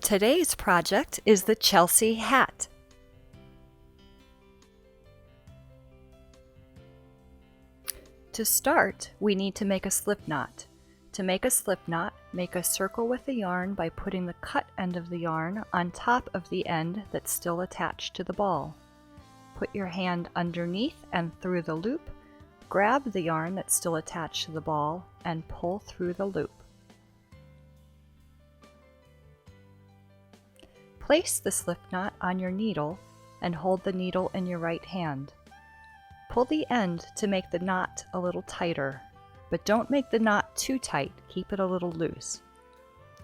Today's project is the Chelsea hat. To start, we need to make a slip knot. To make a slip knot, make a circle with the yarn by putting the cut end of the yarn on top of the end that's still attached to the ball. Put your hand underneath and through the loop, grab the yarn that's still attached to the ball, and pull through the loop. Place the slip knot on your needle and hold the needle in your right hand. Pull the end to make the knot a little tighter, but don't make the knot too tight, keep it a little loose.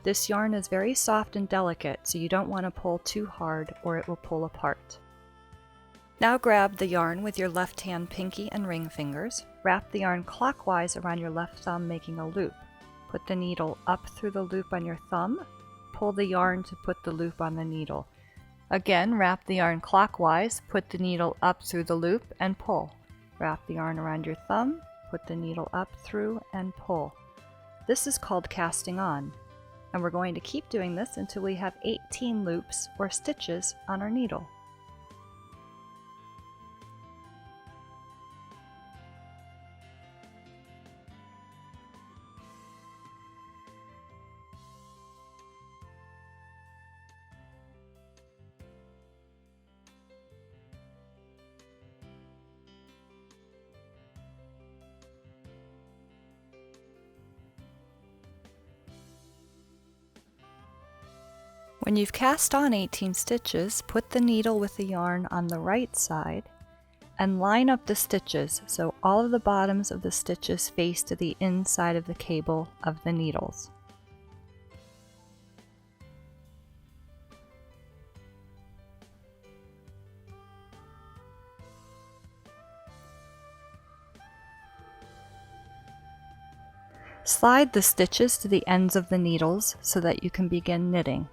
This yarn is very soft and delicate, so you don't want to pull too hard or it will pull apart. Now grab the yarn with your left hand pinky and ring fingers. Wrap the yarn clockwise around your left thumb, making a loop. Put the needle up through the loop on your thumb. Pull the yarn to put the loop on the needle. Again, wrap the yarn clockwise, put the needle up through the loop, and pull. Wrap the yarn around your thumb, put the needle up through, and pull. This is called casting on, and we're going to keep doing this until we have 18 loops or stitches on our needle. When you've cast on 18 stitches, put the needle with the yarn on the right side and line up the stitches so all of the bottoms of the stitches face to the inside of the cable of the needles. Slide the stitches to the ends of the needles so that you can begin knitting.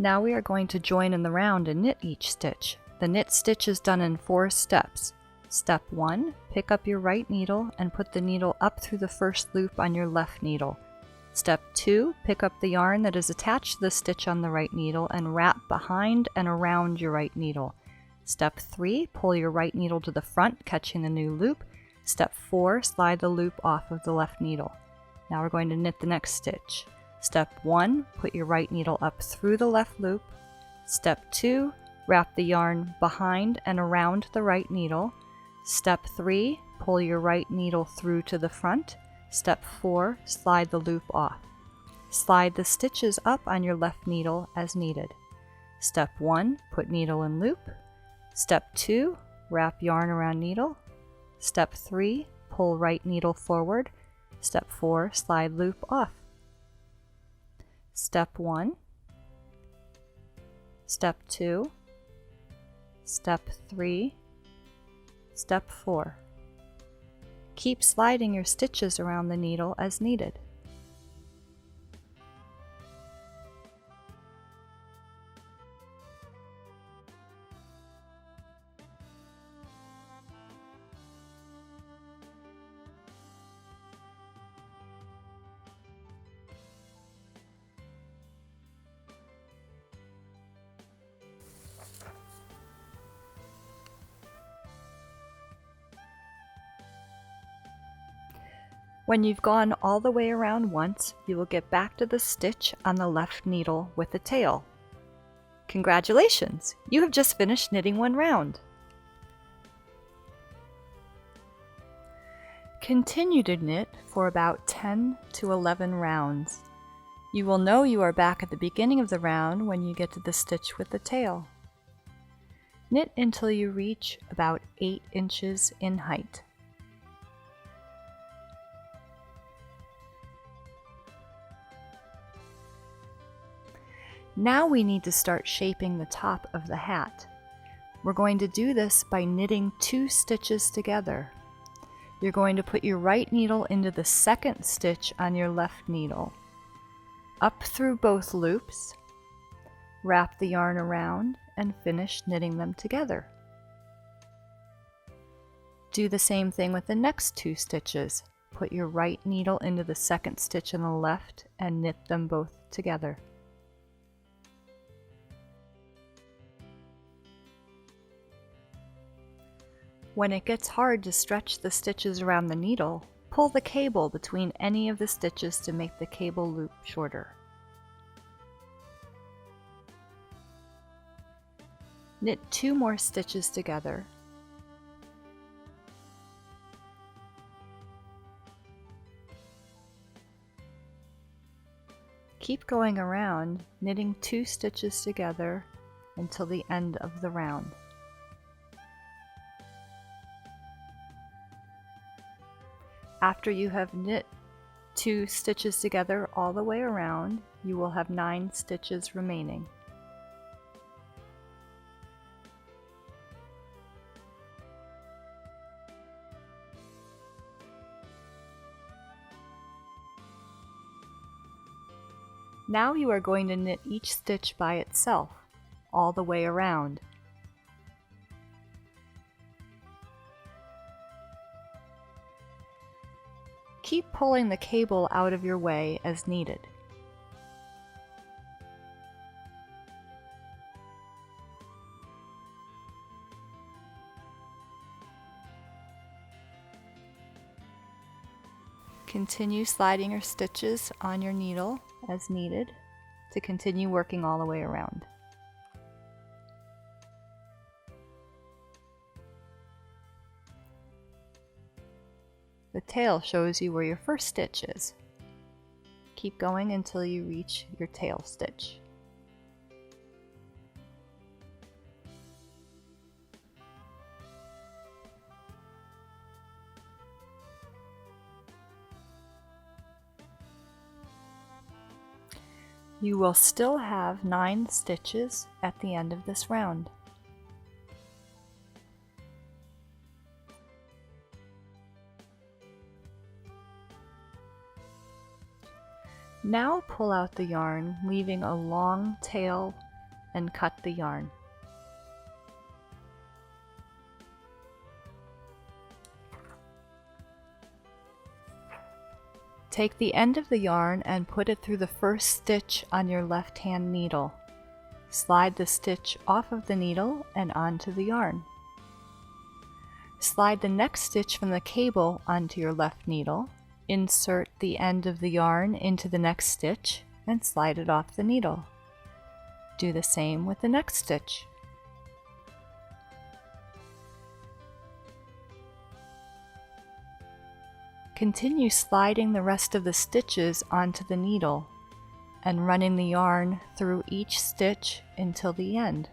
Now we are going to join in the round and knit each stitch. The knit stitch is done in 4 steps. Step 1, pick up your right needle and put the needle up through the first loop on your left needle. Step 2, pick up the yarn that is attached to the stitch on the right needle and wrap behind and around your right needle. Step 3, pull your right needle to the front, catching the new loop. Step 4, slide the loop off of the left needle. Now we're going to knit the next stitch. Step 1, put your right needle up through the left loop. Step 2, wrap the yarn behind and around the right needle. Step 3, pull your right needle through to the front. Step 4, slide the loop off. Slide the stitches up on your left needle as needed. Step 1, put needle in loop. Step 2, wrap yarn around needle. Step 3, pull right needle forward. Step 4, slide loop off. Step 1, Step 2, Step 3, Step 4. Keep sliding your stitches around the needle as needed. When you've gone all the way around once, you will get back to the stitch on the left needle with the tail. Congratulations! You have just finished knitting 1 round. Continue to knit for about 10 to 11 rounds. You will know you are back at the beginning of the round when you get to the stitch with the tail. Knit until you reach about 8 inches in height. Now we need to start shaping the top of the hat. We're going to do this by knitting 2 stitches together. You're going to put your right needle into the second stitch on your left needle. Up through both loops, wrap the yarn around, and finish knitting them together. Do the same thing with the next 2 stitches. Put your right needle into the second stitch on the left and knit them both together. When it gets hard to stretch the stitches around the needle, pull the cable between any of the stitches to make the cable loop shorter. Knit 2 more stitches together. Keep going around, knitting 2 stitches together until the end of the round. After you have knit 2 stitches together all the way around, you will have 9 stitches remaining. Now you are going to knit each stitch by itself, all the way around. Keep pulling the cable out of your way as needed. Continue sliding your stitches on your needle as needed to continue working all the way around. The tail shows you where your first stitch is. Keep going until you reach your tail stitch. You will still have 9 stitches at the end of this round. Now pull out the yarn, leaving a long tail, and cut the yarn. Take the end of the yarn and put it through the first stitch on your left-hand needle. Slide the stitch off of the needle and onto the yarn. Slide the next stitch from the cable onto your left needle. Insert the end of the yarn into the next stitch and slide it off the needle. Do the same with the next stitch. Continue sliding the rest of the stitches onto the needle and running the yarn through each stitch until the end.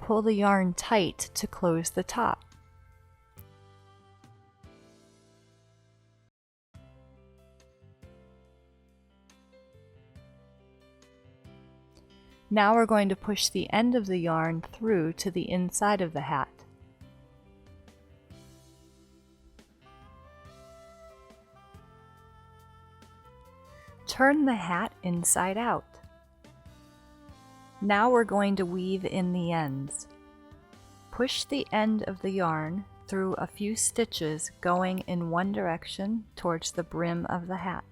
Pull the yarn tight to close the top. Now we're going to push the end of the yarn through to the inside of the hat. Turn the hat inside out. Now we're going to weave in the ends. Push the end of the yarn through a few stitches going in one direction towards the brim of the hat.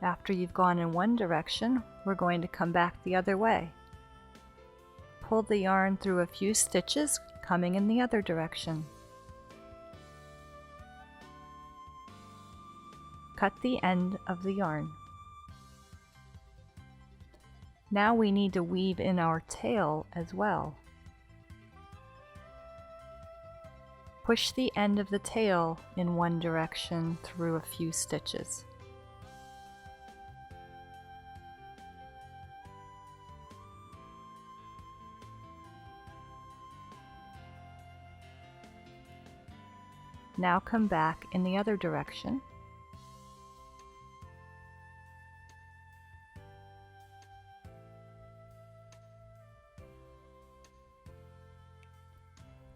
After you've gone in one direction, we're going to come back the other way. Pull the yarn through a few stitches, coming in the other direction. Cut the end of the yarn. Now we need to weave in our tail as well. Push the end of the tail in one direction through a few stitches. Now come back in the other direction.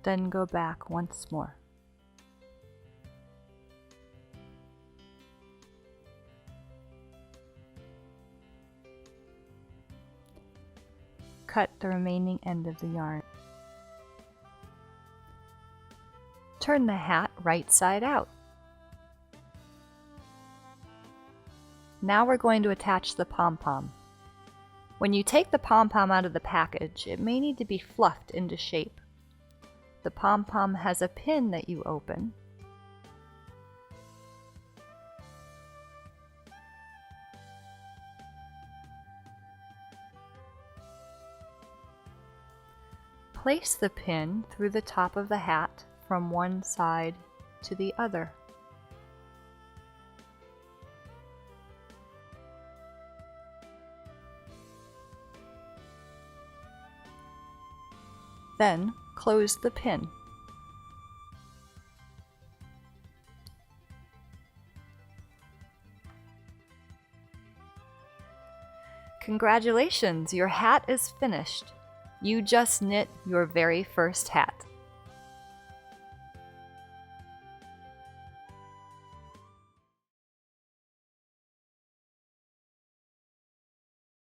Then go back once more. cut the remaining end of the yarn. Turn the hat right side out. Now we're going to attach the pom-pom. When you take the pom-pom out of the package, it may need to be fluffed into shape. The pom-pom has a pin that you open. Place the pin through the top of the hat from one side to the other. Then close the pin. Congratulations, your hat is finished. You just knit your very first hat.